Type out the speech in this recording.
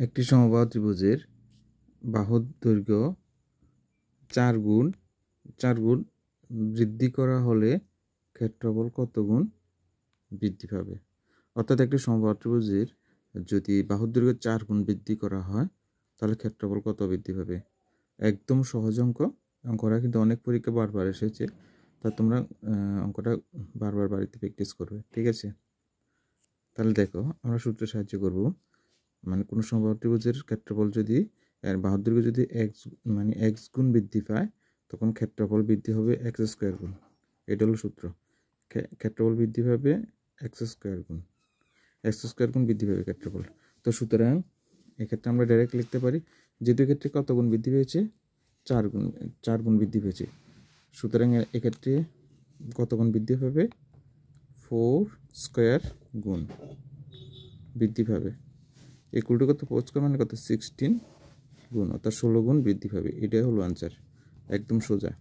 একটি সমবাহু ত্রিভুজের বাহুর দৈর্ঘ্য 4 গুণ বৃদ্ধি করা হলে ক্ষেত্রফল কত গুণ বৃদ্ধি পাবে। অর্থাৎ একটি সমবাহু ত্রিভুজের যদি বাহুর দৈর্ঘ্য 4 গুণ বৃদ্ধি করা হয় তাহলে ক্ষেত্রফল কত বৃদ্ধি পাবে। একদম সহজ অঙ্কটা কিন্তু অনেক পরীক্ষা বারবার এসেছে, তা তোমরা অঙ্কটা বারবার বাড়িতে প্র্যাকটিস করবে, ঠিক আছে। তাহলে দেখো, আমরা সূত্রের সাহায্য করব। মানে কোনো সমবাহু ত্রিভুজের ক্ষেত্রফল যদি বাহুর দৈর্ঘ্য যদি x গুণ বৃদ্ধি পায় তখন ক্ষেত্রফল বৃদ্ধি হবে x² গুণ। এটা হলো সূত্র। ক্ষেত্রফল বৃদ্ধি পাবে x² গুণ, x² গুণ বৃদ্ধি পাবে ক্ষেত্রফল। তো সুতরাং এক্ষেত্রে আমরা ডাইরেক্ট লিখতে পারি, যেহেতু ক্ষেত্রে কত গুণ বৃদ্ধি পেয়েছে, 4 গুণ বৃদ্ধি পেয়েছে, সুতরাং এক্ষেত্রে কত গুণ বৃদ্ধি পাবে, 4² গুণ বৃদ্ধি পাবে। ইকুয়াল টু কত, 4² মানে কত, 16 গুণ, অর্থাৎ 16 গুণ বৃদ্ধি পাবে। এটাই হলো আনসার, একদম সোজা।